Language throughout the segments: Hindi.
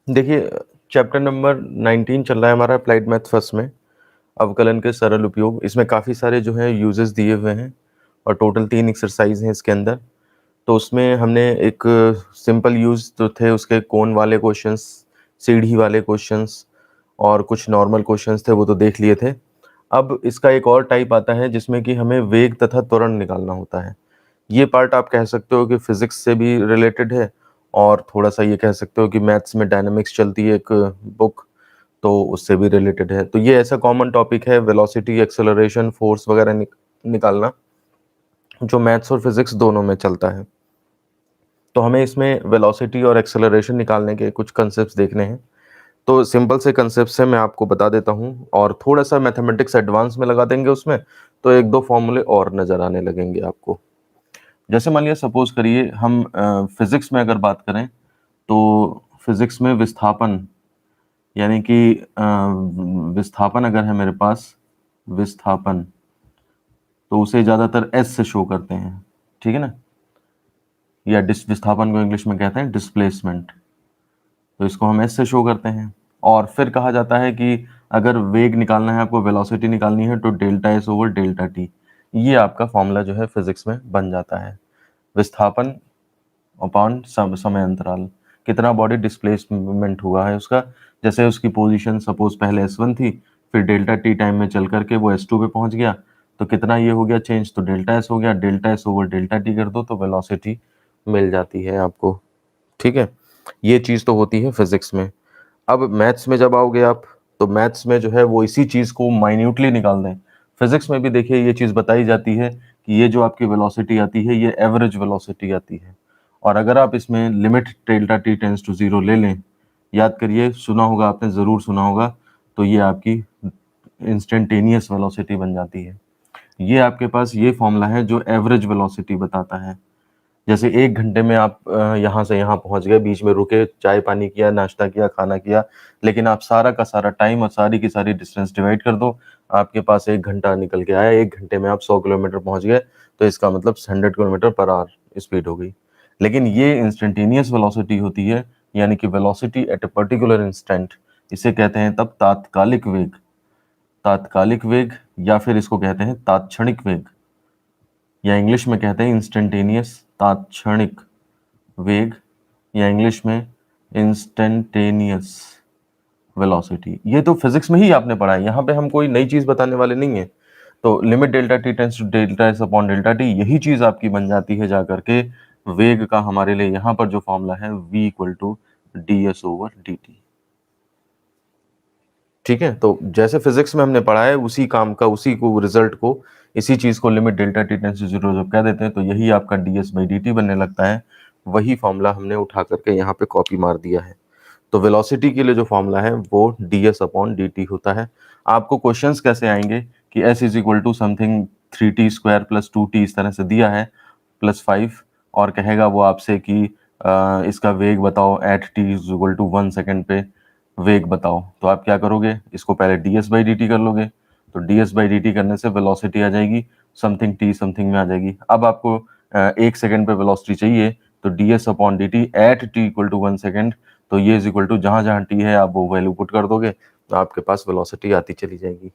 देखिए, चैप्टर नंबर 19 चल रहा है हमारा अप्लाइड मैथ फर्स्ट में, अवकलन के सरल उपयोग। इसमें काफ़ी सारे जो है यूजेस दिए हुए हैं और टोटल 3 एक्सरसाइज हैं इसके अंदर। तो उसमें हमने एक सिंपल यूज़ जो थे उसके कोण वाले क्वेश्चंस, सीढ़ी वाले क्वेश्चंस और कुछ नॉर्मल क्वेश्चंस थे वो तो देख लिए थे। अब इसका एक और टाइप आता है जिसमें कि हमें वेग तथा त्वरण निकालना होता है। ये पार्ट आप कह सकते हो कि फिजिक्स से भी रिलेटेड है और थोड़ा-सा ये कह सकते हो कि मैथ्स में डायनामिक्स चलती है एक बुक, तो उससे भी रिलेटेड है। तो ये ऐसा कॉमन टॉपिक है वेलोसिटी, एक्सेलरेशन, फोर्स वगैरह निकालना, जो मैथ्स और फिजिक्स दोनों में चलता है। तो हमें इसमें वेलोसिटी और एक्सेलरेशन निकालने के कुछ कांसेप्ट्स देखने हैं। तो सिंपल से कांसेप्ट्स हैं, मैं आपको बता देता हूँ और थोड़ा-सा मैथमेटिक्स एडवांस में लगा देंगे उसमें, तो 1-2 फॉर्मूले और नज़र आने लगेंगे आपको। जैसे मान लिया सपोज़ करिए हम फिज़िक्स में अगर बात करें, तो फिज़िक्स में विस्थापन यानी कि विस्थापन अगर है मेरे पास, विस्थापन, तो उसे ज़्यादातर एस से शो करते हैं, ठीक है ना? या विस्थापन को इंग्लिश में कहते हैं डिस्प्लेसमेंट, तो इसको हम एस से शो करते हैं। और फिर कहा जाता है कि अगर वेग निकालना है, आपको वेलोसिटी निकालनी है, तो delta S over delta T, ये आपका फॉर्मूला जो है फिज़िक्स में बन जाता है। विस्थापन अपॉन समय अंतराल, कितना बॉडी डिस्प्लेसमेंट हुआ है उसका, जैसे उसकी पोजीशन सपोज पहले S1 थी, फिर डेल्टा टी टाइम में चल करके वो S2 पे पहुंच गया, तो कितना ये हो गया चेंज, तो डेल्टा एस हो गया। Delta S over delta T कर दो तो वेलोसिटी मिल जाती है आपको, ठीक है। ये चीज़ तो होती है फिजिक्स में। अब मैथ्स में जब आओगे आप, तो मैथ्स में जो है वो इसी चीज़ को माइन्यूटली निकाल दें। फिजिक्स में भी देखिए ये चीज़ बताई जाती है कि ये जो आपकी वेलोसिटी आती है ये एवरेज वेलोसिटी आती है, और अगर आप इसमें limit delta T tends to zero ले लें, याद करिए, सुना होगा आपने, ज़रूर सुना होगा, तो ये आपकी इंस्टेंटेनियस वेलोसिटी बन जाती है। ये आपके पास ये फॉर्मूला है जो एवरेज वेलोसिटी बताता है। जैसे 1 घंटे में आप यहाँ से यहाँ पहुँच गए, बीच में रुके, चाय पानी किया, नाश्ता किया, खाना किया, लेकिन आप सारा का सारा टाइम और सारी की सारी डिस्टेंस डिवाइड कर दो, आपके पास 1 घंटा निकल के आया, 1 घंटे में आप 100 किलोमीटर पहुँच गए, तो इसका मतलब 100 किलोमीटर पर आवर स्पीड हो गई। लेकिन ये इंस्टेंटेनियस वेलोसिटी होती है, यानी कि velocity at a particular instant, इसे कहते हैं तब तात्कालिक वेग। तात्कालिक वेग या फिर इसको कहते हैं तात्क्षणिक वेग, या इंग्लिश में कहते हैं इंस्टेंटेनियस तात्क्षणिक वेग, या इंग्लिश में इंस्टेंटेनियस वेलोसिटी। ये तो फिजिक्स में ही आपने पढ़ा है, यहाँ पे हम कोई नई चीज बताने वाले नहीं है। तो limit delta T tends to delta S upon delta T, यही चीज आपकी बन जाती है जाकर के वेग का हमारे लिए यहाँ पर जो फॉर्मूला है v equal to D S over D T, ठीक है। तो जैसे फिजिक्स में हमने पढ़ा है उसी काम का, उसी को रिजल्ट को, इसी चीज को limit delta T tends to zero जब कह देते हैं तो यही आपका D S by D T बनने लगता है। वही फॉर्मूला हमने उठा करके यहाँ पे कॉपी मार दिया है। तो वेलोसिटी के लिए जो फॉर्मूला है वो D S upon D T होता है। आपको क्वेश्चंस कैसे आएंगे कि S is equal to something 3t² plus 2t, इस तरह से दिया है, प्लस 5, और कहेगा वो आपसे कि इसका वेग बताओ at T is equal to 1 second पे, वेग बताओ। तो आप क्या करोगे, इसको पहले D S by D T कर लोगे, तो D S by D T करने से वेलोसिटी आ जाएगी समथिंग टी समथिंग में आ जाएगी। अब आपको 1 सेकेंड पे वेलोसिटी चाहिए, तो D S upon D T at T equal to 1 second, तो ये इज इक्वल टू जहां जहां टी है आप वो वैल्यू पुट कर दोगे, तो आपके पास वेलोसिटी आती चली जाएगी।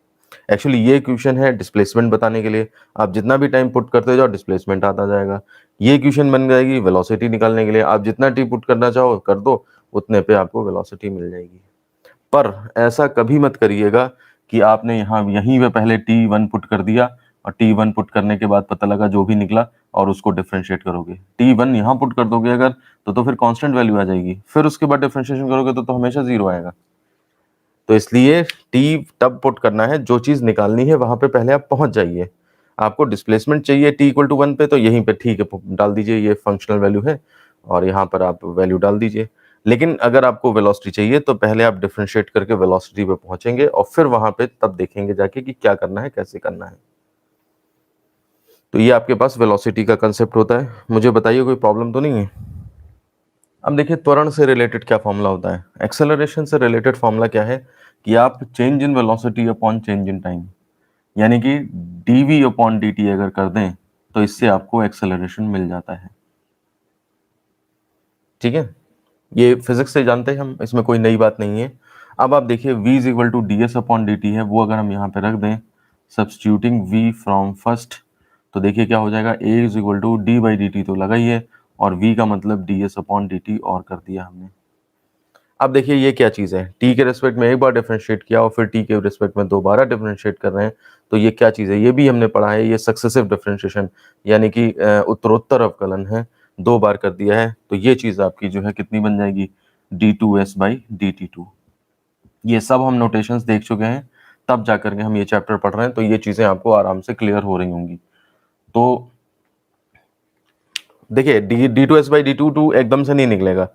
एक्चुअली ये इक्वेशन है डिस्प्लेसमेंट बताने के लिए, आप जितना भी टाइम पुट करते जाओ डिस्प्लेसमेंट आता जाएगा। ये इक्वेशन बन जाएगी वेलोसिटी निकालने के लिए, आप जितना टी पुट करना चाहो कर दो, उतने पे आपको वेलोसिटी मिल जाएगी। पर ऐसा कभी मत करिएगा कि आपने यहाँ यहीं पे पहले t1 पुट कर दिया और t1 पुट करने के बाद पता लगा जो भी निकला और उसको डिफरेंशिएट करोगे। t1 यहाँ पुट कर दोगे अगर, तो फिर कांस्टेंट वैल्यू आ जाएगी, फिर उसके बाद डिफरेंशिएशन करोगे तो हमेशा जीरो आएगा। तो इसलिए t तब पुट करना है, जो चीज निकालनी है वहां पे पहले आप पहुंच जाइए। आपको डिस्प्लेसमेंट चाहिए t इक्वल टू 1 पे, तो यहीं पे ठीक है डाल दीजिए, ये फंक्शनल वैल्यू है और यहाँ पर आप वैल्यू डाल दीजिए। लेकिन अगर आपको वेलोसिटी चाहिए तो पहले आप डिफरेंशिएट करके वेलोसिटी पे पहुंचेंगे और फिर वहां पे तब देखेंगे जाके कि क्या करना है, कैसे करना है। तो ये आपके पास वेलोसिटी का कंसेप्ट होता है। मुझे बताइए कोई प्रॉब्लम तो नहीं है। अब देखिए त्वरण से रिलेटेड क्या फॉर्मूला होता है, एक्सेलरेशन से रिलेटेड फॉर्मूला क्या है कि आप change in velocity upon change in time, यानी कि dv अपॉन dt अगर कर दें तो इससे आपको एक्सेलरेशन मिल जाता है, ठीक है। ये फिजिक्स से जानते हैं हम, इसमें कोई नई बात नहीं है। अब आप देखिए v is equal to D S upon D T है, वो अगर हम यहाँ पे रख दें सब्स्टिट्यूटिंग v फ्रॉम फर्स्ट, तो देखिए क्या हो जाएगा, a is equal to D by D T तो लगा ही है, और v का मतलब D S upon D T और कर दिया हमने। अब देखिए ये क्या चीज़ है, t के रिस्पेक्ट में एक बार डिफरेंशिएट किया और फिर t के रिस्पेक्ट में दोबारा डिफरेंशिएट कर रहे हैं, तो ये क्या चीज़ है, ये भी हमने पढ़ा है, ये सक्सेसिव डिफरेंशिएशन यानी कि उत्तरोत्तर अवकलन है, 2 बार कर दिया है, तो ये चीज़ आपकी जो है कितनी बन जाएगी, d2s बाई dt2। ये सब हम नोटेशंस देख चुके हैं, तब जाकर के हम ये चैप्टर पढ़ रहे हैं, तो ये चीज़ें आपको आराम से क्लियर हो रही होंगी। तो देखिए d2s बाई d22 एकदम से नहीं निकलेगा।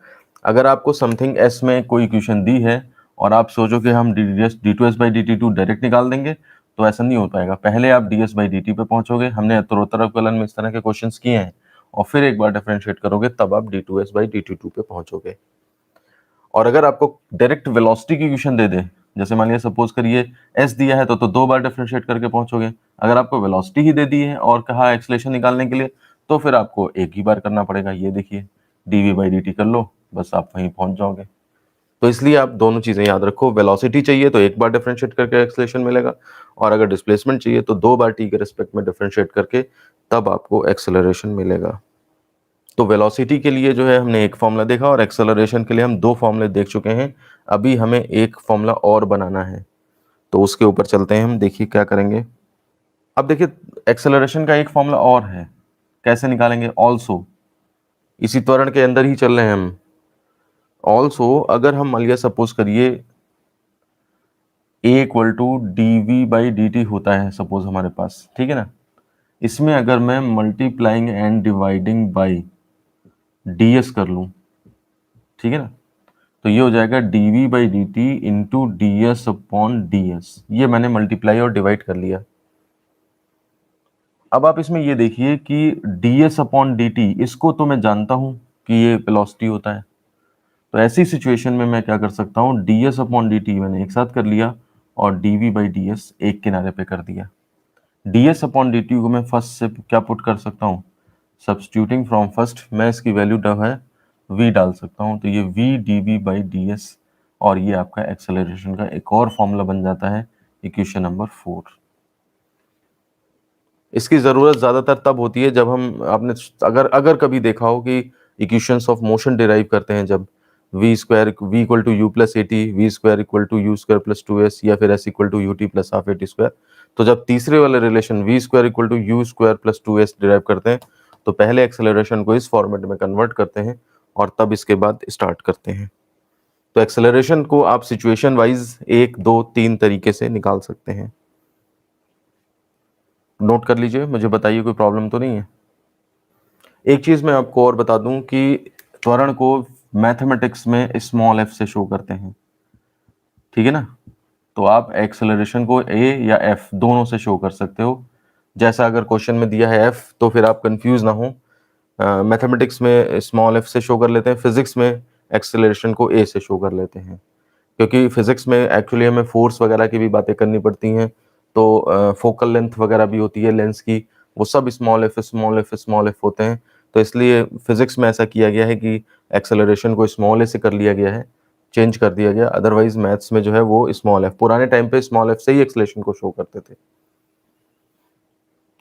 अगर आपको समथिंग s में कोई इक्वेशन दी है और आप सोचो कि हम d2s बाई dt2 डायरेक्ट निकाल देंगे, तो ऐसा नहीं हो पाएगा। पहले आप ds बाई dt पे पहुंचोगे, हमने उत्तरोत्तर अवकलन में इस तरह के क्वेश्चंस किए हैं, और फिर एक बार डिफरेंशिएट करोगे तब आप d2s बाई dt2 पे पहुंचोगे। और अगर आपको डायरेक्ट वेलोसिटी की इक्वेशन दे दे, जैसे मान लिया सपोज करिए s दिया है, तो 2 बार डिफरेंशिएट करके पहुंचोगे। अगर आपको वेलोसिटी ही दे दी है और कहा एक्सेलरेशन निकालने के लिए, तो फिर आपको एक ही बार करना पड़ेगा। ये देखिए dv बाई dt कर लो, बस आप वहीं पहुंच जाओगे। तो इसलिए आप दोनों चीजें याद रखो, वेलोसिटी चाहिए तो एक बार डिफरेंशिएट करके एक्सेलरेशन मिलेगा, और अगर डिस्प्लेसमेंट चाहिए तो 2 बार t के रिस्पेक्ट में डिफरेंशिएट करके तब आपको एक्सेलरेशन मिलेगा। तो वेलोसिटी के लिए जो है हमने एक फॉर्मूला देखा, और एक्सेलरेशन के लिए हम 2 फॉर्मूले देख चुके हैं। अभी हमें एक फॉर्मूला और बनाना है, तो उसके ऊपर चलते हैं हम। देखिए क्या करेंगे। अब देखिए एक्सेलरेशन का एक फॉर्मूला और है, कैसे निकालेंगे, ऑल्सो, इसी त्वरण के अंदर ही चल रहे हैं हम। ऑल्सो अगर हम मान लिया सपोज करिए a equal to d v by D T होता है सपोज हमारे पास, ठीक है ना, इसमें अगर मैं multiplying and dividing by d S कर लूं, ठीक है ना, तो ये हो जाएगा dv by D T into D S upon D s. ये मैंने मल्टीप्लाई और डिवाइड कर लिया। अब आप इसमें ये देखिए कि D S upon D T, इसको तो मैं जानता हूं कि ये वेलोसिटी होता है, तो ऐसी सिचुएशन में मैं क्या कर सकता हूं, D S upon D T मैंने एक साथ कर लिया और dv बाई डी एस एक किनारे पे कर दिया। D S upon D T को मैं फर्स्ट से क्या पुट कर सकता हूँ, सब्स्टिट्यूटिंग फ्रॉम फर्स्ट, मैं इसकी वैल्यू जो है v डाल सकता हूँ, तो ये v dv by d S, और ये आपका एक्सेलरेशन का एक और फॉर्मूला बन जाता है, इक्वेशन नंबर 4। इसकी ज़रूरत ज़्यादातर तब होती है जब हम, आपने अगर अगर कभी देखा हो कि इक्वेशंस ऑफ मोशन डिराइव करते हैं, जब v square v equal to u plus a t, v square equal to u square plus 2s, या फिर s equal to u t plus half a t square, तो जब तीसरे वाले relation v square equal to u square plus 2s derive करते हैं, तो पहले एक्सेलरेशन को इस फॉर्मेट में कन्वर्ट करते हैं और तब इसके बाद स्टार्ट करते हैं। तो एक्सेलरेशन को आप सिचुएशन वाइज 1, 2, 3 तरीके से निकाल सकते हैं। नोट कर लीजिए, मुझे बताइए कोई प्रॉब्लम तो नहीं है। एक चीज मैं आपको और बता दूं कि त्वरण को मैथमेटिक्स में स्मॉल f से शो करते हैं, ठीक है ना, तो आप एक्सेलरेशन को a या f दोनों से शो कर सकते हो। जैसा अगर क्वेश्चन में दिया है f, तो फिर आप कंफ्यूज ना हो, मैथमेटिक्स में स्मॉल f से शो कर लेते हैं, फिजिक्स में एक्सेलरेशन को a से शो कर लेते हैं, क्योंकि फिजिक्स में एक्चुअली हमें फोर्स वगैरह की भी बातें करनी पड़ती हैं, तो फोकल लेंथ वगैरह भी होती है लेंस की, वो सब small F small F small F होते हैं। तो इसलिए फिजिक्स में ऐसा किया गया है कि एक्सेलरेशन को स्मॉल ए से कर लिया गया है, चेंज कर दिया गया। अदरवाइज मैथ्स में जो है वो स्मॉल एफ, पुराने टाइम पे स्मॉल एफ से ही एक्सेलरेशन को शो करते थे,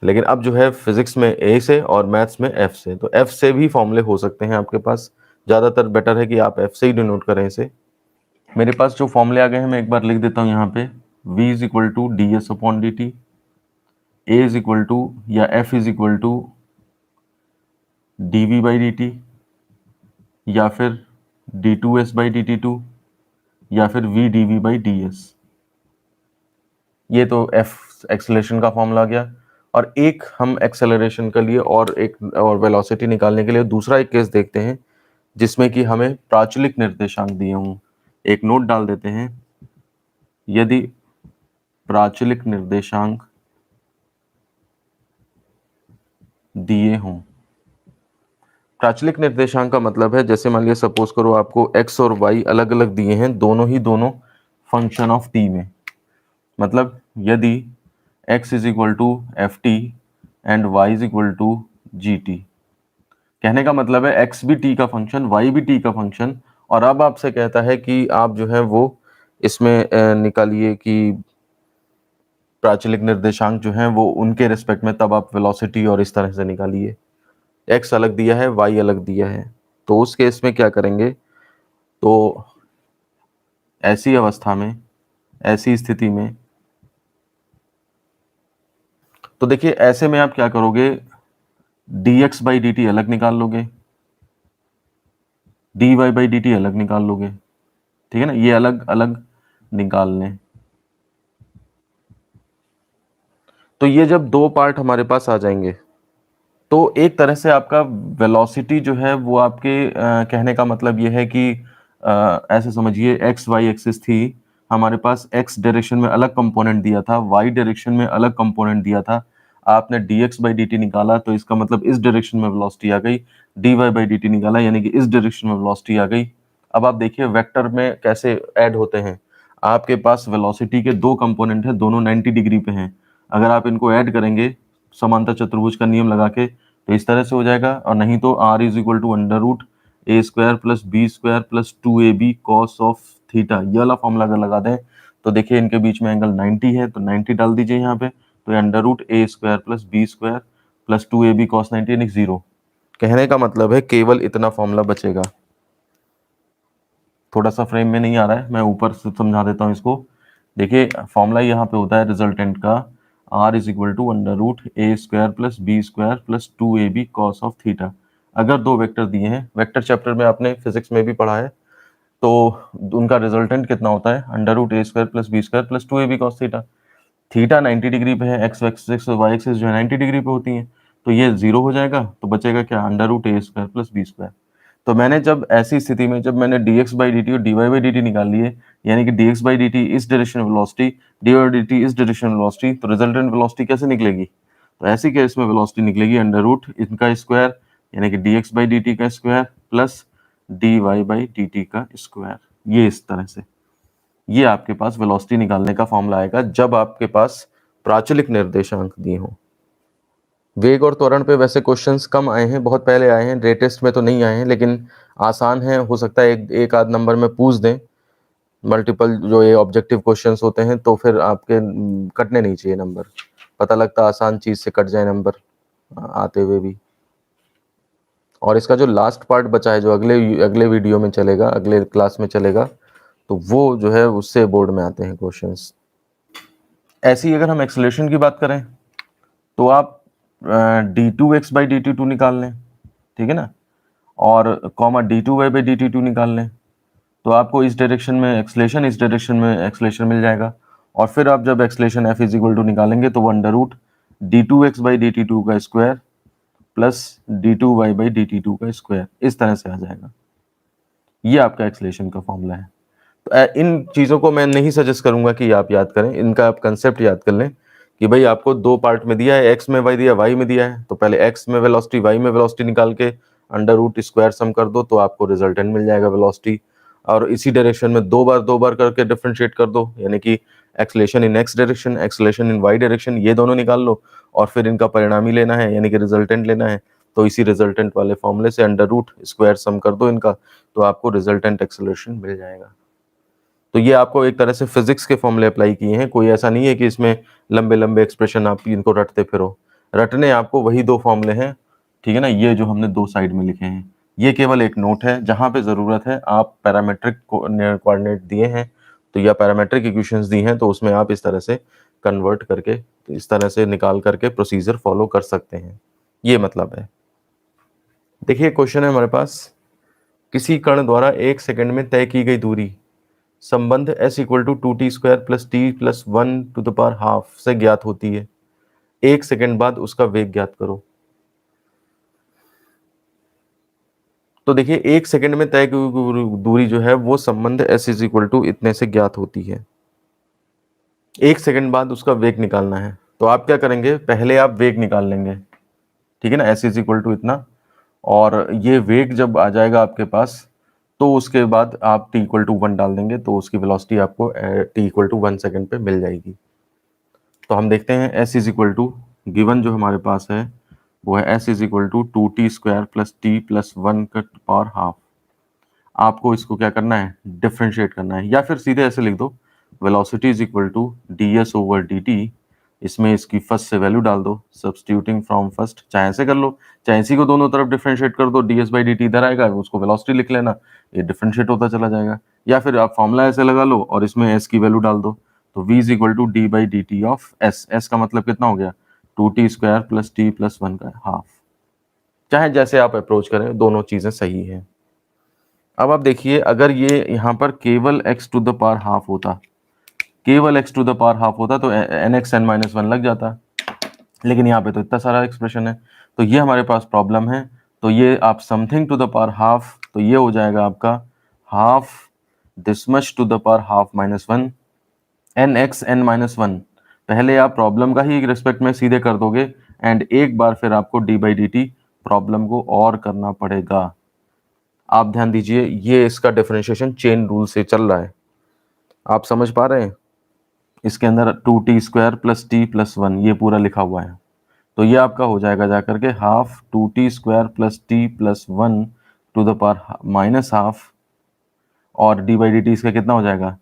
लेकिन अब जो है फिजिक्स में ए से और मैथ्स में एफ से, तो एफ से भी फॉर्मूले हो सकते हैं आपके पास। ज़्यादातर बेटर है कि आप एफ से ही डिनोट करें इसे। मेरे पास जो फॉर्मूले आ गए हैं मैं एक बार लिख देता हूँ यहाँ पे, v is equal to D S upon D t, a is equal to या f is equal to d v by D t, या फिर d two s by D t two, या फिर v d v by d s. ये तो f एक्सेलरेशन का फॉर्मूला आ गया। और एक हम एक्सेलरेशन के लिए और वेलोसिटी निकालने के लिए दूसरा एक केस देखते हैं, जिसमें कि हमें प्राचलिक निर्देशांक दिए हों। एक नोट डाल देते हैं, यदि प्राचलिक निर्देशांक दिए हों। प्राचलिक निर्देशांक का मतलब है, जैसे मान लिया सपोज करो आपको x और y अलग अलग दिए हैं, दोनों फंक्शन ऑफ t में, मतलब यदि x is equal to f t and y is equal to g t, कहने का मतलब है x भी t का फंक्शन, y भी t का फंक्शन, और अब आपसे कहता है कि आप जो है वो इसमें निकालिए कि प्राचलिक निर्देशांक जो हैं वो उनके रिस्पेक्ट में, तब आप वेलोसिटी और इस तरह से निकालिए। एक्स अलग दिया है, वाई अलग दिया है, तो उस केस में क्या करेंगे, तो ऐसी अवस्था में, ऐसी स्थिति में, तो देखिए ऐसे में आप क्या करोगे, dx बाई डी टी अलग निकाल लोगे, dy बाई डी टी अलग निकाल लोगे, ठीक है ना, ये अलग अलग निकाल लें। तो ये जब दो पार्ट हमारे पास आ जाएंगे, तो एक तरह से आपका वेलोसिटी जो है वो आपके कहने का मतलब ये है कि ऐसे समझिए एक्स वाई एक्सिस थी, हमारे पास एक्स डायरेक्शन में अलग कंपोनेंट दिया था, वाई डायरेक्शन में अलग कंपोनेंट दिया था, आपने dx बाई डी टी निकाला तो इसका मतलब इस डायरेक्शन में वेलोसिटी आ गई, dy बाई डी टी निकाला यानी कि इस डायरेक्शन में वेलोसिटी आ गई। अब आप देखिए वेक्टर में कैसे ऐड होते हैं, आपके पास वेलोसिटी के दो कंपोनेंट हैं, दोनों 90 डिग्री पे हैं, अगर आप इनको ऐड करेंगे समांतर चतुर्भुज का नियम लगा के तो इस तरह से हो जाएगा, और नहीं तो r is equal to under root a square plus b square plus 2ab cos of theta, ये वाला फॉर्मूला अगर लगा दें तो देखिए इनके बीच में एंगल 90 है, तो 90 डाल दीजिए यहाँ पे, तो under root a square plus b square plus 2ab cos 90 यानी 0। कहने का मतलब है केवल इतना फॉर्मूला बचेगा। थोड़ा सा फ्रेम में नहीं आ रहा है, मैं ऊपर से समझा देता हूँ इसको। देखिए फॉर्मूला यहाँ पे होता है रिजल्टेंट का, r is equal to under root a square plus b square plus 2ab cos of theta. अगर दो वेक्टर दिए हैं, वेक्टर चैप्टर में आपने फिजिक्स में भी पढ़ा है, तो उनका रिजल्टेंट कितना होता है, under root a square plus b square plus 2ab cos theta. Theta 90 degree पे है, एक्स एक्सिस और वाई एक्सिस जो है 90 डिग्री पे होती हैं, तो ये 0 हो जाएगा, तो बचेगा क्या, under root a square plus b square. तो मैंने जब ऐसी स्थिति में जब मैंने dx बाई डी टी और dy बाई डी टी निकाल लिए, यानी कि dx बाई डी टी इस direction velocity, dy by D T इस डायरेक्शन वेलोसिटी, तो रिजल्टेंट वेलोसिटी कैसे निकलेगी, तो ऐसी केस में वेलोसिटी निकलेगी अंडर रूट इनका स्क्वायर यानी कि dx बाई डी टी का square plus dy by D T का स्क्वायर, ये इस तरह से। ये आपके पास वेलोसिटी निकालने का फॉर्मूला आएगा जब आपके पास प्राचलिक निर्देशांक दिए हों। वेग और त्वरण पे वैसे क्वेश्चंस कम आए हैं, बहुत पहले आए हैं, लेटेस्ट में तो नहीं आए हैं, लेकिन आसान है, हो सकता है एक आध नंबर में पूछ दें। मल्टीपल जो ये ऑब्जेक्टिव क्वेश्चंस होते हैं तो फिर आपके कटने नहीं चाहिए नंबर, पता लगता आसान चीज से कट जाए नंबर आते हुए भी। और इसका जो लास्ट पार्ट बचा है, जो अगले अगले वीडियो में चलेगा, अगले क्लास में चलेगा, तो वो जो है उससे बोर्ड में आते हैं क्वेश्चंस। ऐसे ही अगर हम एक्सेलरेशन की बात करें तो आप d two x by D t two निकाल लें, ठीक है ना, और comma d two y by D t two निकाल लें, तो आपको इस डायरेक्शन में एक्सलेशन, इस डायरेक्शन में एक्सलेशन मिल जाएगा। और फिर आप जब acceleration f is equal to निकालेंगे तो under root d two x by D t two का square plus d two y by D t two का स्क्वायर, इस तरह से आ जाएगा। ये आपका एक्सलेशन का फॉर्मूला है। तो इन चीज़ों को मैं नहीं सजेस्ट करूंगा कि आप याद करें, इनका आप कंसेप्ट याद कर लें कि भाई आपको दो पार्ट में दिया है, एक्स में वाई दिया, वाई में दिया है, तो पहले एक्स में वेलोसिटी, वाई में वेलोसिटी निकाल के अंडर रूट स्क्वायर सम कर दो तो आपको रिजल्टेंट मिल जाएगा वेलोसिटी। और इसी डायरेक्शन में दो बार करके डिफरेंशिएट कर दो, यानी कि acceleration in x direction, acceleration in y direction, ये दोनों निकाल लो और फिर इनका परिणामी लेना है यानी कि रिजल्टेंट लेना है। तो इसी रिजल्टेंट वाले फॉर्मूले से अंडर रूट स्क्वायर सम कर दो इनका, तो आपको रिजल्टेंट एक्सेलरेशन मिल जाएगा। तो ये आपको एक तरह से फिजिक्स के फॉर्मूले अप्लाई किए हैं, कोई ऐसा नहीं है कि इसमें लंबे लंबे एक्सप्रेशन आप इनको रटते फिरो, रटने आपको वही दो फॉर्मूले हैं, ठीक है ना, ये जो हमने दो साइड में लिखे हैं। ये केवल एक नोट है, जहां पे ज़रूरत है आप पैरामेट्रिक कोऑर्डिनेट दिए हैं तो या पैरामेट्रिक इक्वेशंस दी हैं तो उसमें आप इस तरह से कन्वर्ट करके, इस तरह से निकाल करके प्रोसीजर फॉलो कर सकते हैं, ये मतलब है। देखिए क्वेश्चन है हमारे पास, किसी कण द्वारा 1 सेकंड में तय की गई दूरी संबंध s equal to 2t square plus t plus 1 to the power half से ज्ञात होती है, 1 सेकंड बाद उसका वेग ज्ञात करो। तो देखिए 1 सेकंड में तय की हुई दूरी जो है वो संबंध s इज इक्वल टू इतने से ज्ञात होती है, 1 सेकंड बाद उसका वेग निकालना है। तो आप क्या करेंगे, पहले आप वेग निकाल लेंगे, ठीक है ना, s इज इक्वल टू इतना, और ये वेग जब आ जाएगा आपके पास तो उसके बाद आप t इक्वल टू 1 डाल देंगे तो उसकी वेलोसिटी आपको t इक्वल टू 1 सेकंड पे मिल जाएगी। तो हम देखते हैं s is equal to given जो हमारे पास है वो है s is equal to 2t square plus t plus 1 का पावर हाफ। आपको इसको क्या करना है, डिफरेंशिएट करना है, या फिर सीधे ऐसे लिख दो velocity is equal to ds over dt, इसमें इसकी फर्स्ट से वैल्यू डाल दो, सब्स्टिट्यूटिंग फ्रॉम फर्स्ट, चाहे ऐसे कर लो, चाहे इसी को दोनों तरफ डिफरेंशिएट कर दो, ds बाई dt इधर आएगा, उसको वेलोसिटी लिख लेना, ये डिफरेंशिएट होता चला जाएगा, या फिर आप फॉर्मूला ऐसे लगा लो और इसमें s की वैल्यू डाल दो, तो v is equal to D by D t of s, s का मतलब कितना हो गया 2t square plus t plus 1 का हाफ। चाहे जैसे आप अप्रोच करें, दोनों चीजें सही हैं। अब आप देखिए, अगर ये यहाँ पर केवल x to the power half होता, केवल x to the power half होता तो nx n माइनस 1 लग जाता, लेकिन यहाँ पे तो इतना सारा एक्सप्रेशन है, तो ये हमारे पास प्रॉब्लम है। तो ये आप something to the power half, तो ये हो जाएगा आपका half this much to the power half minus 1 nx n minus 1, पहले आप प्रॉब्लम का ही रिस्पेक्ट में सीधे कर दोगे, एंड एक बार फिर आपको d by D T problem को और करना पड़ेगा। आप ध्यान दीजिए, ये इसका डिफरेंशिएशन चेन रूल से चल रहा है, आप समझ पा रहे हैं, इसके अंदर 2t square plus t plus 1 ये पूरा लिखा हुआ है, तो ये आपका हो जाएगा जाकर के half 2t square plus t plus 1 to the power minus half, और d बाई डी टी इसका कितना हो जाएगा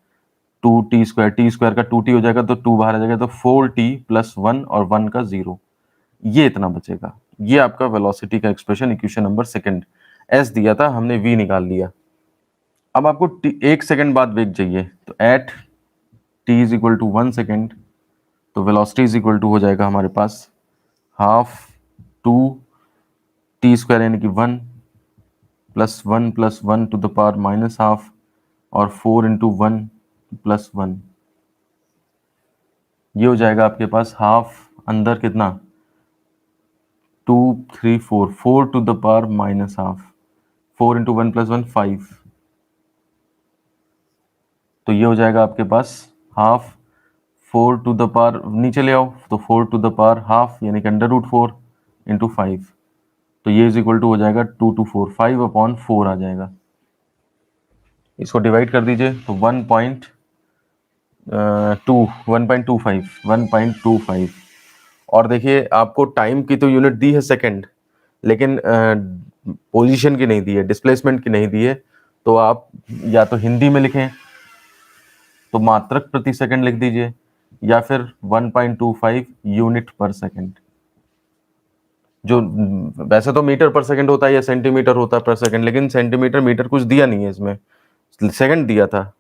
2t स्क्वायर, t स्क्वायर का 2t हो जाएगा तो 2 बाहर आ जाएगा, तो 4t प्लस 1 और 1 का 0, ये इतना बचेगा। ये आपका वेलोसिटी का expression equation number second, s दिया था, हमने v निकाल लिया। अब आपको एक सेकंड बाद वेग चाहिए, तो at t is equal to 1 second, तो वेलोसिटी इज इक्वल टू हो जाएगा हमारे पास हाफ 2t स्क्वायर यानी कि 1 plus 1 to the power minus half, और 4 इंटू 1 प्लस 1, ये हो जाएगा आपके पास हाफ, अंदर कितना 2 3 4, 4 to the power minus half, 4 into 1 plus 1 5, तो ये हो जाएगा आपके पास हाफ 4 टू द पावर, नीचे ले आओ तो 4 टू द पावर हाफ यानी कि अंडर रूट 4 इंटू 5, तो ये इज इक्वल टू हो जाएगा 2 टू 4, 5 अपॉन 4 आ जाएगा। इसको डिवाइड कर दीजिए तो 1.25, और देखिए आपको टाइम की तो यूनिट दी है सेकंड, लेकिन पोजीशन की नहीं दी है, डिस्प्लेसमेंट की नहीं दी है, तो आप या तो हिंदी में लिखें तो मात्रक प्रति सेकंड लिख दीजिए, या फिर 1.25 यूनिट पर सेकंड, जो वैसे तो मीटर पर सेकंड होता है या सेंटीमीटर होता है पर सेकंड, लेकिन सेंटीमीटर मीटर कुछ दिया नहीं है इसमें, सेकंड दिया था,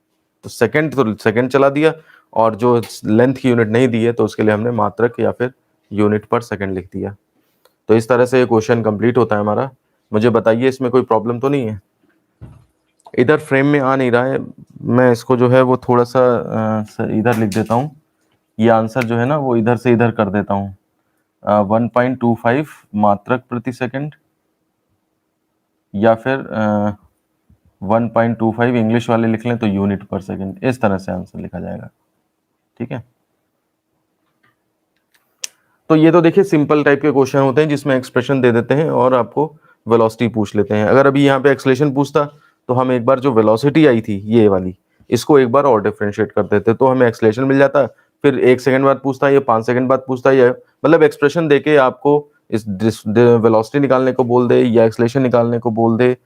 तो सेकंड चला दिया, और जो लेंथ की यूनिट नहीं दी है तो उसके लिए हमने मात्रक या फिर यूनिट पर सेकंड लिख दिया। तो इस तरह से ये क्वेश्चन कंप्लीट होता है हमारा। मुझे बताइए इसमें कोई प्रॉब्लम तो नहीं है? इधर फ्रेम में आ नहीं रहा है, मैं इसको जो है वो थोड़ा सा इधर लिख देता हूँ, ये आंसर जो है ना वो इधर से इधर कर देता हूँ, 1.25 मात्रक प्रति सेकंड, या फिर 1.25 इंग्लिश वाले लिख लें तो यूनिट पर सेकंड, इस तरह से आंसर लिखा जाएगा। ठीक है, तो ये तो देखिए सिंपल टाइप के क्वेश्चन होते हैं जिसमें एक्सप्रेशन दे देते हैं और आपको वेलोसिटी पूछ लेते हैं। अगर अभी यहाँ पे एक्सेलरेशन पूछता तो हम एक बार जो वेलोसिटी आई थी ये वाली, इसको एक बार और डिफरेंशिएट कर देते तो हमें एक्सेलरेशन मिल जाता, फिर 1 सेकंड बाद पूछता है, ये 5 सेकंड बाद पूछता है, मतलब एक्सप्रेशन देके आपको इस वेलोसिटी निकालने को बोल दे या एक्सेलरेशन निकालने को बोल दे,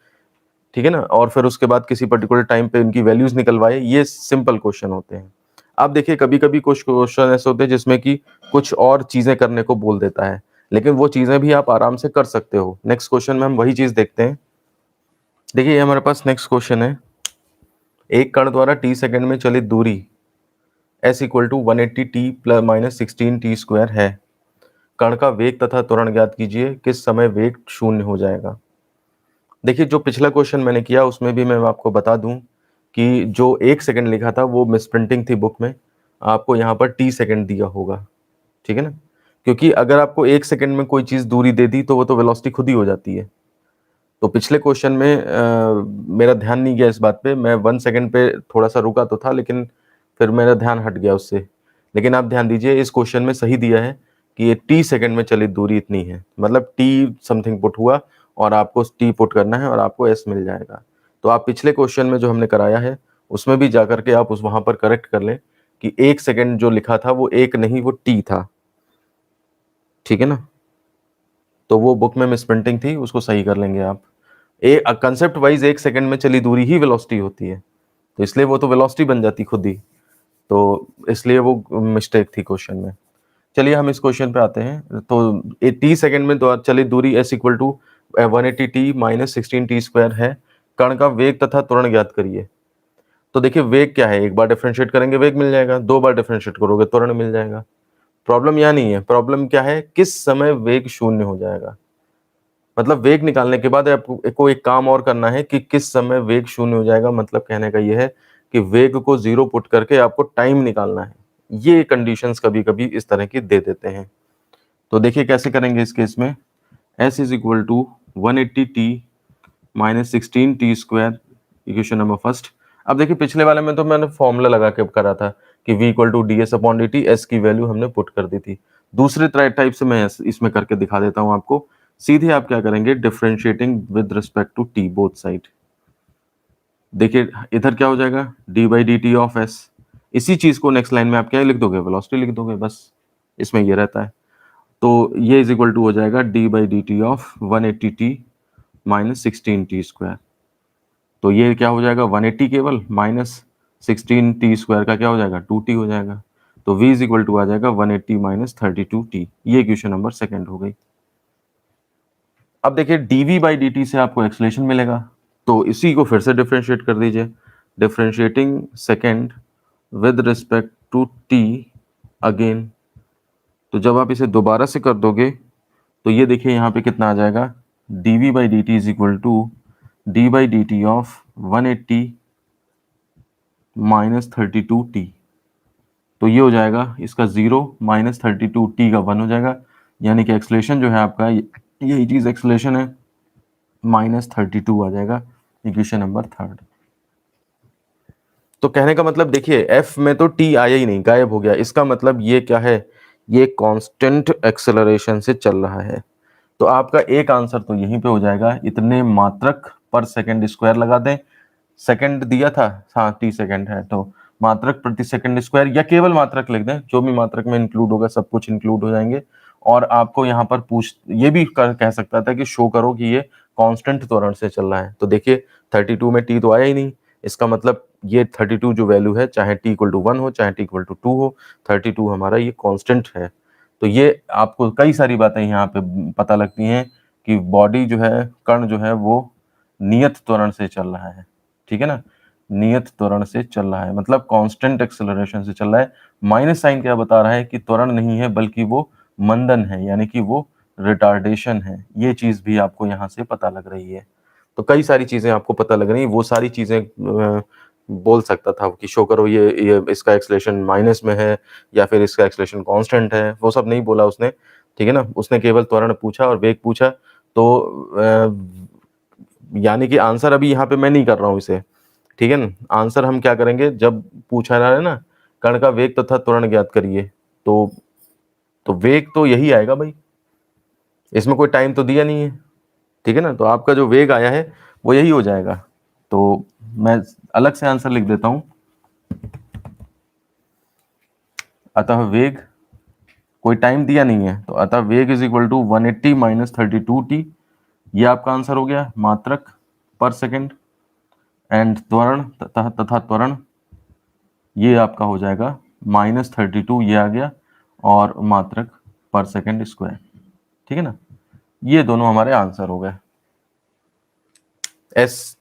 ठीक है ना, और फिर उसके बाद किसी पर्टिकुलर टाइम पे इनकी वैल्यूज निकलवाए, ये सिंपल क्वेश्चन होते हैं। आप देखिए कभी कभी कुछ क्वेश्चन ऐसे होते हैं जिसमें कि कुछ और चीजें करने को बोल देता है, लेकिन वो चीजें भी आप आराम से कर सकते हो। नेक्स्ट क्वेश्चन में हम वही चीज देखते हैं। देखिए ये हमारे पास नेक्स्ट क्वेश्चन है, एक कण द्वारा t सेकंड में चलित दूरी s equal to 180 t plus minus 16 t square है, कण का वेग तथा त्वरण ज्ञात कीजिए, किस समय वेग शून्य हो जाएगा। देखिए जो पिछला क्वेश्चन मैंने किया उसमें भी मैं आपको बता दूं कि जो 1 सेकंड लिखा था वो मिसप्रिंटिंग थी बुक में, आपको यहाँ पर t सेकंड दिया होगा, ठीक है ना, क्योंकि अगर आपको 1 सेकंड में कोई चीज़ दूरी दे दी तो वो तो वेलोसिटी खुद ही हो जाती है। तो पिछले क्वेश्चन में मेरा ध्यान नहीं गया इस बात पे, मैं 1 सेकंड पे थोड़ा सा रुका तो था, लेकिन फिर मेरा ध्यान हट गया उससे। लेकिन आप ध्यान दीजिए इस क्वेश्चन में सही दिया है कि ये t सेकंड में चलित दूरी इतनी है, मतलब t समथिंग पुट हुआ और आपको t पुट करना है और आपको s मिल जाएगा। तो आप पिछले क्वेश्चन में जो हमने कराया है उसमें भी जाकर के आप उस वहां पर करेक्ट कर लें कि 1 सेकंड जो लिखा था वो 1 नहीं, वो t था, ठीक है ना, तो वो बुक में मिसप्रिंटिंग थी, उसको सही कर लेंगे आप। कंसेप्ट वाइज 1 सेकंड में चली दूरी ही वेलोसिटी होती है, तो इसलिए वो तो वेलोसिटी बन जाती खुद ही, तो इसलिए वो मिस्टेक थी क्वेश्चन में। चलिए हम इस क्वेश्चन पे आते हैं। तो टी सेकंड में चली दूरी s equal to 180 t minus 16 t square है। कण का वेग तथा त्वरण ज्ञात करिए। तो देखिए वेग क्या है, एक बार डिफरेंशिएट करेंगे वेग मिल जाएगा, 2 बार डिफरेंशिएट करोगे त्वरण मिल जाएगा। प्रॉब्लम यहाँ नहीं है, प्रॉब्लम क्या है, किस समय वेग शून्य हो जाएगा। मतलब वेग निकालने के बाद आपको एक काम और करना है कि किस समय वेग शून्य हो जाएगा। मतलब कहने का ये है कि वेग को 0 पुट करके आपको टाइम निकालना है। ये कंडीशंस कभी-कभी इस तरह की दे देते हैं। तो देखिए कैसे करेंगे इस केस में। s is equal to 180 t minus 16 t square, equation number first. अब देखिए पिछले वाले में तो मैंने फॉर्मूला लगा के करा था कि v equal to D S upon D t, s की वैल्यू हमने पुट कर दी थी। दूसरे टाइप से मैं इसमें करके दिखा देता हूं आपको। सीधे आप क्या करेंगे, differentiating with respect to t both side. देखिए इधर क्या हो जाएगा, d by D t of s. इसी चीज को नेक्स्ट लाइन में आप क्या लिख दोगे, वेलोसिटी लिख दोगे, बस इसमें ये रहता है। तो ये इज इक्वल टू हो जाएगा d by D t of 180 t minus 16 t square. तो ये क्या हो जाएगा, 180 केवल माइनस 16 टी स्क्वायर का क्या हो जाएगा, 2t हो जाएगा। तो v इज इक्वल टू आ जाएगा 180 माइनस 32t। ये क्वेश्चन नंबर सेकंड हो गई। अब देखिए dv बाई dt से आपको एक्सलेशन मिलेगा, तो इसी को फिर से डिफरेंशिएट कर दीजिए। Differentiating second with respect to t again. तो जब आप इसे दोबारा से कर दोगे तो ये देखिए यहाँ पे कितना आ जाएगा, dv by dt is equal to D by D t of 180 minus 32t। तो ये हो जाएगा इसका 0 माइनस 32t का 1 हो जाएगा, यानी कि एक्सलेशन जो है आपका यही चीज एक्सलेशन है, माइनस 32 आ जाएगा, इक्वेशन नंबर थर्ड। तो कहने का मतलब देखिए f में तो t आया ही नहीं, गायब हो गया। इसका मतलब ये क्या है, ये कांस्टेंट एक्सेलरेशन से चल रहा है। तो आपका एक आंसर तो यहीं पे हो जाएगा, इतने मात्रक पर सेकंड स्क्वायर लगा दें। सेकंड दिया था, हाँ टी सेकंड है, तो मात्रक प्रति सेकंड स्क्वायर या केवल मात्रक लिख दें, जो भी मात्रक में इंक्लूड होगा सब कुछ इंक्लूड हो जाएंगे। और आपको यहाँ पर ये भी कह सकता था कि शो करो कि ये कांस्टेंट त्वरण से चल रहा है। तो देखिए 32 में टी तो आया ही नहीं, इसका मतलब ये 32 जो वैल्यू है, चाहे टी इक्वल टू 1 हो चाहे टी इक्वल टू 2 हो, 32 हमारा ये कांस्टेंट है। तो ये आपको कई सारी बातें यहाँ पे पता लगती हैं कि बॉडी जो है, कण जो है वो नियत त्वरण से चल रहा है, ठीक है ना, नियत त्वरण से चल रहा है, मतलब कांस्टेंट एक्सेलरेशन से चल रहा है। माइनस साइन क्या बता रहा है कि त्वरण नहीं है बल्कि वो मंदन है, यानी कि वो रिटार्डेशन है। ये चीज भी आपको यहाँ से पता लग रही है। तो कई सारी चीजें आपको पता लग रही है, वो सारी चीजें बोल सकता था कि शो करो ये इसका एक्सेलरेशन माइनस में है या फिर इसका एक्सेलरेशन कांस्टेंट है, वो सब नहीं बोला उसने, ठीक है ना। उसने केवल त्वरण पूछा और वेग पूछा। तो यानी कि आंसर अभी यहाँ पे मैं नहीं कर रहा हूँ इसे, ठीक है ना। आंसर हम क्या करेंगे, जब पूछा रहा है ना कण का वेग तथा त्वरण ज्ञात करिए, तो वेग तो यही आएगा भाई, इसमें कोई टाइम तो दिया नहीं है, ठीक है ना। तो आपका जो वेग आया है वो यही हो जाएगा। तो मैं अलग से आंसर लिख देता हूं। अतः वेग, कोई टाइम दिया नहीं है, तो अतः वेग is equal to 180 minus 32t। ये आपका आंसर हो गया, मात्रक पर सेकंड। एंड त्वरण तथा त्वरण ये आपका हो जाएगा माइनस 32, ये आ गया, और मात्रक पर सेकंड स्क्वायर, ठीक है ना। ये दोनों हमारे आंसर हो गए। एस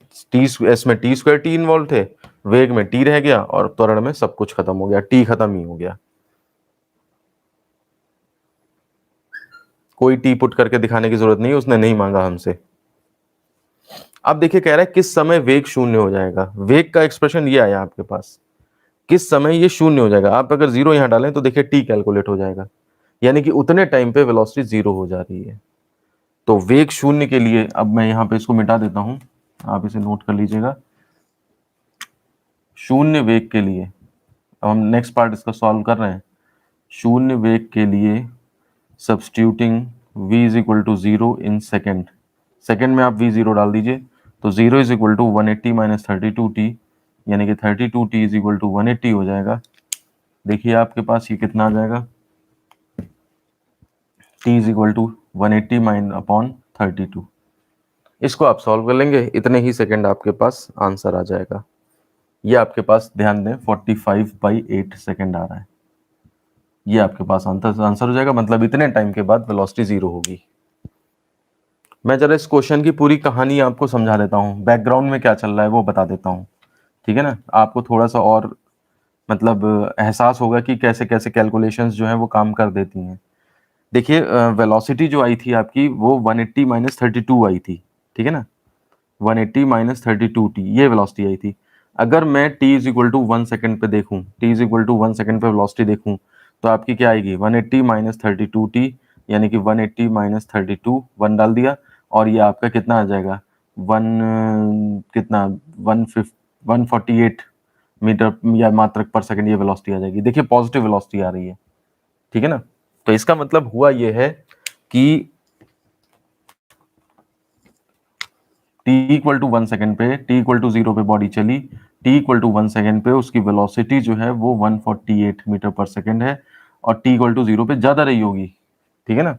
में टी स्क्वायर टी इन्वॉल्व थे, वेग में टी रह गया, और त्वरण में सब कुछ खत्म हो गया, टी खत्म ही हो गया। कोई टी पुट करके दिखाने की जरूरत नहीं, उसने नहीं मांगा हमसे। अब देखिए कह रहा है किस समय वेग शून्य हो जाएगा। वेग का एक्सप्रेशन ये आया आपके पास, किस समय ये शून्य हो जाएगा। आप अगर जीरो यहां डालें तो देखिए टी कैलकुलेट हो जाएगा, यानी कि उतने टाइम पे वेलोसिटी जीरो हो जा रही है। तो वेग शून्य के लिए, अब मैं यहाँ पे इसको मिटा देता हूं, आप इसे नोट कर लीजिएगा। शून्य वेग के लिए, अब हम नेक्स्ट पार्ट इसका सॉल्व कर रहे हैं। शून्य वेग के लिए substituting v is equal to 0 in second, second में आप v 0 डाल दीजिए, तो 0 is equal to 180 minus 32t, यानी कि 32t इज इक्वल टू 180 हो जाएगा। देखिए आपके पास ये कितना आ जाएगा, t इज इक्वल टू 180 माइन अपॉन 32। इसको आप सॉल्व कर लेंगे, इतने ही सेकंड आपके पास आंसर आ जाएगा। ये आपके पास ध्यान दें 45/8 सेकंड आ रहा है, ये आपके पास आंसर हो जाएगा, मतलब इतने टाइम के बाद वेलोसिटी जीरो होगी। मैं जरा इस क्वेश्चन की पूरी कहानी आपको समझा देता हूँ, बैकग्राउंड में क्या चल रहा है वो बता देता हूँ, ठीक है ना, आपको थोड़ा सा और मतलब एहसास होगा कि कैसे कैसे कैलकुलेशंस जो है वो काम कर देती हैं। देखिए वेलोसिटी जो आई थी आपकी वो 180 माइनस 32 आई थी, ठीक है ना, 180 माइनस 32t ये वेलोसिटी आई थी। अगर मैं t is equal to 1 second पे देखूं, t is equal to 1 second पे वेलोसिटी देखूं, तो आपकी क्या आएगी 180 माइनस 32t, यानी कि 180 माइनस 32, 1 डाल दिया, और ये आपका कितना आ जाएगा 148 मीटर या मात्रक पर सेकंड ये वेलोसिटी आ जाएगी। देखिए पॉजिटिव वेलोसिटी आ रही है, ठीक है ना। तो इसका मतलब हुआ ये है कि t इक्वल टू 1 सेकंड पे, t इक्वल टू 0 पे बॉडी चली, t इक्वल टू 1 सेकंड पे उसकी वेलोसिटी जो है वो 148 मीटर पर सेकंड है, और t इक्वल टू 0 पे ज्यादा रही होगी, ठीक है ना।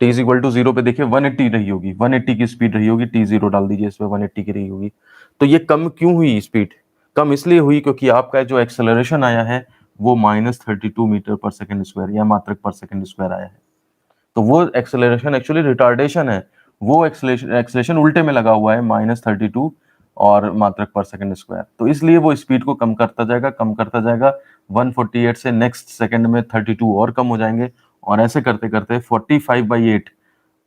t इज इक्वल टू 0 पे देखिए 180 रही होगी, 180 की स्पीड रही होगी, t 0 डाल दीजिए इसमें 180 की रही होगी। तो ये कम क्यों हुई स्पीड, कम इसलिए हुई क्योंकि आपका जो एक्सेलरेशन आया है वो -32 मीटर पर सेकंड स्क्वायर या मात्रक पर सेकंड स्क्वायर आया है। तो वो एक्सेलरेशन एक्चुअली रिटार्डेशन है, वो एक्सेलरेशन उल्टे में लगा हुआ है -32 और मात्रक पर सेकंड स्क्वायर, तो इसलिए वो स्पीड को कम करता जाएगा, कम करता जाएगा, 148 से नेक्स्ट सेकंड में 32 और कम हो जाएंगे, और ऐसे करते करते 45/8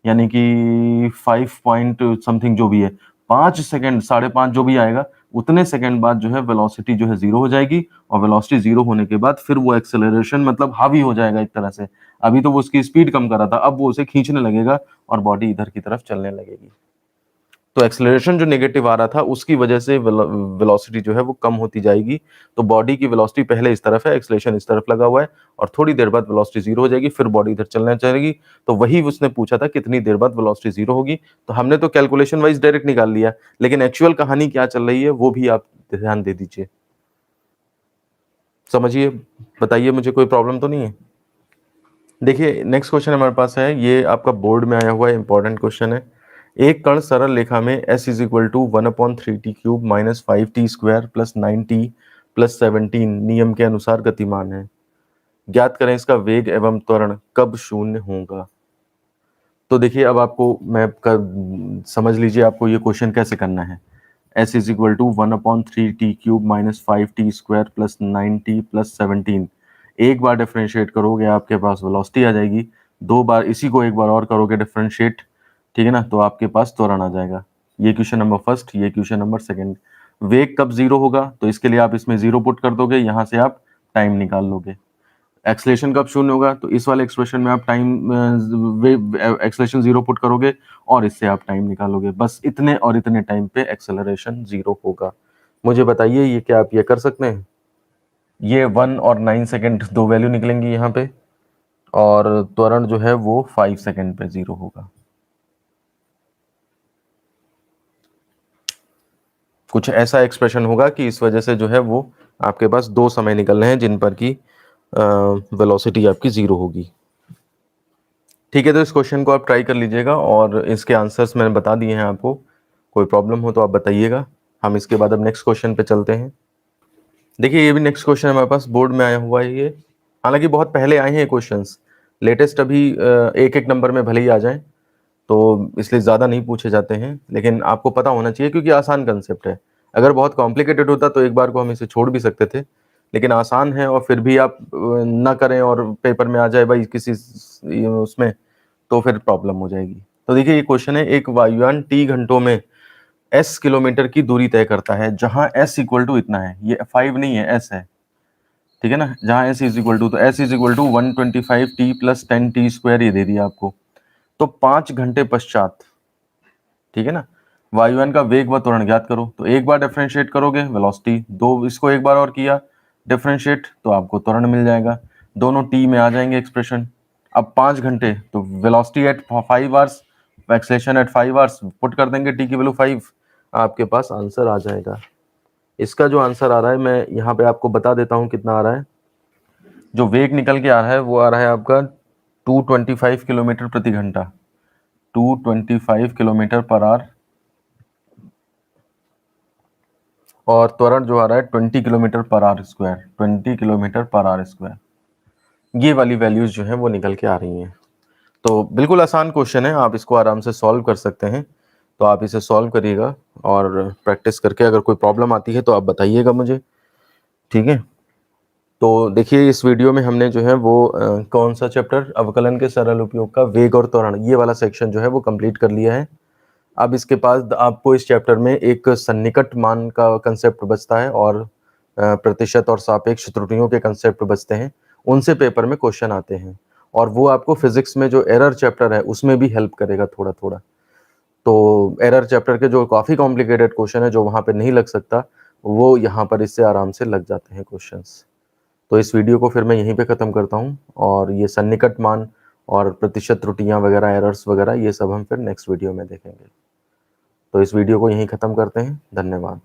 यानी कि 5 पॉइंट समथिंग जो भी है, 5 सेकंड 5.5 जो भी आएगा, उतने सेकंड बाद जो है वेलोसिटी जो है जीरो हो जाएगी, और वेलोसिटी जीरो होने के बाद फिर वो एक्सेलरेशन मतलब हावी हो जाएगा एक तरह से। अभी तो वो उसकी स्पीड कम कर रहा था, अब वो उसे खींचने लगेगा और बॉडी इधर की तरफ चलने लगेगी। तो एक्सेलरेशन जो नेगेटिव आ रहा था उसकी वजह से वेलोसिटी जो है वो कम होती जाएगी। तो बॉडी की वेलोसिटी पहले इस तरफ है, एक्सेलरेशन इस तरफ लगा हुआ है, और थोड़ी देर बाद वेलोसिटी जीरो हो जाएगी, फिर बॉडी इधर चलना चलेगी। तो वही उसने पूछा था कितनी देर बाद वेलोसिटी जीरो होगी, तो हमने तो कैलकुलेशन वाइज डायरेक्ट निकाल लिया, लेकिन एक्चुअल कहानी क्या चल रही है वो भी आप ध्यान दे दीजिए, समझिए, बताइए मुझे कोई प्रॉब्लम तो नहीं है। देखिए नेक्स्ट क्वेश्चन हमारे पास है, ये आपका बोर्ड में आया हुआ है, इंपॉर्टेंट क्वेश्चन है। एक कण सरल रेखा में s is equal to 1/3t cube minus 5t square plus 9t plus 17 नियम के अनुसार गतिमान है, ज्ञात करें इसका वेग एवं त्वरण कब शून्य होगा। तो देखिए अब आपको समझ लीजिए आपको ये क्वेश्चन कैसे करना है। s is equal to 1/3t cube minus 5t square plus 9t plus 17, एक बार डिफरेंशिएट करोगे आपके पास वेलोसिटी आ जाएगी, दो बार इसी को एक बार और करोगे डिफरेंशिएट, ठीक है ना, तो आपके पास त्वरण आ जाएगा। ये क्वेश्चन नंबर फर्स्ट, ये क्वेश्चन नंबर सेकंड। वेग कब जीरो होगा, तो इसके लिए आप इसमें जीरो पुट कर दोगे, यहाँ से आप टाइम निकाल लोगे। एक्सलेशन कब शून्य होगा, तो इस वाले एक्सप्रेशन में आप टाइम एक्सलेशन जीरो पुट करोगे और इससे आप टाइम निकालोगे, बस इतने और इतने टाइम पे एक्सेलरेशन जीरो होगा। मुझे बताइए ये क्या आप ये कर सकते हैं। ये 1 और 9 सेकंड दो वैल्यू निकलेंगी यहाँ पे, और त्वरण जो है वो 5 सेकंड पे जीरो होगा। कुछ ऐसा एक्सप्रेशन होगा कि इस वजह से जो है वो आपके पास दो समय निकल रहे हैं जिन पर की वेलोसिटी आपकी जीरो होगी। ठीक है, तो इस क्वेश्चन को आप ट्राई कर लीजिएगा, और इसके आंसर्स मैंने बता दिए हैं आपको, कोई प्रॉब्लम हो तो आप बताइएगा। हम इसके बाद अब नेक्स्ट क्वेश्चन पे चलते हैं। देखिए ये भी नेक्स्ट क्वेश्चन हमारे पास बोर्ड में आया हुआ है, ये हालांकि बहुत पहले आए हैं क्वेश्चंस, लेटेस्ट अभी एक एक नंबर में भले ही आ जाएं, तो इसलिए ज़्यादा नहीं पूछे जाते हैं, लेकिन आपको पता होना चाहिए क्योंकि आसान कंसेप्ट है। अगर बहुत कॉम्प्लिकेटेड होता तो एक बार को हम इसे छोड़ भी सकते थे, लेकिन आसान है और फिर भी आप ना करें और पेपर में आ जाए भाई किसी उसमें, तो फिर प्रॉब्लम हो जाएगी। तो देखिए ये क्वेश्चन है, एक वायुयान t घंटों में s किलोमीटर की दूरी तय करता है, जहां s इक्वल टू इतना है, ये 5 नहीं है s है, ठीक है ना, जहां s इज इक्वल टू, तो s is equal to 125t plus 10t square ये दे दिया आपको। तो 5 घंटे पश्चात, ठीक है ना, वायुयान का वेग व त्वरण ज्ञात करो। तो एक बार डिफरेंशिएट करोगे वेलोसिटी, दो इसको एक बार और किया डिफरेंशिएट तो आपको त्वरण मिल जाएगा, दोनों t में आ जाएंगे एक्सप्रेशन। अब 5 घंटे तो velocity at 5 hours, acceleration at 5 hours, put कर देंगे t की वैल्यू 5, आपके पास आंसर आ जाएगा। इसका जो आंसर आ रहा है मैं यहाँ पे आपको बता देता हूँ कितना आ रहा है। जो वेग निकल के आ रहा है वो आ रहा है आपका 225 किलोमीटर प्रति घंटा, 225 किलोमीटर पर आवर और त्वरण जो आ रहा है 20 kilometre per hour square, 20 kilometre per hour square. ये वाली वैल्यूज जो हैं वो निकल के आ रही हैं। तो बिल्कुल आसान क्वेश्चन है, आप इसको आराम से सॉल्व कर सकते हैं। तो आप इसे सॉल्व करिएगा और प्रैक्टिस करके अगर कोई प्रॉब्लम आती है तो आप बताइएगा मुझे, ठीक है। तो देखिए इस वीडियो में हमने जो है वो कौन सा चैप्टर, अवकलन के सरल उपयोग का वेग और त्वरण, ये वाला सेक्शन जो है वो कंप्लीट कर लिया है। अब इसके पास आपको इस चैप्टर में एक सन्निकट मान का कंसेप्ट बचता है और प्रतिशत और सापेक्ष त्रुटियों के कंसेप्ट बचते हैं, उनसे पेपर में क्वेश्चन आते हैं और वो आपको फिजिक्स में जो एरर चैप्टर है उसमें भी हेल्प करेगा थोड़ा थोड़ा। तो एरर चैप्टर के जो काफ़ी कॉम्प्लिकेटेड क्वेश्चन है जो वहाँ पे नहीं लग सकता, वो यहाँ पर इससे आराम से लग जाते हैं क्वेश्चंस। तो इस वीडियो को फिर मैं यहीं पे ख़त्म करता हूँ और ये सन्निकट मान और प्रतिशत त्रुटियाँ वगैरह, एरर्स वगैरह, ये सब हम फिर नेक्स्ट वीडियो में देखेंगे। तो इस वीडियो को यहीं ख़त्म करते हैं। धन्यवाद।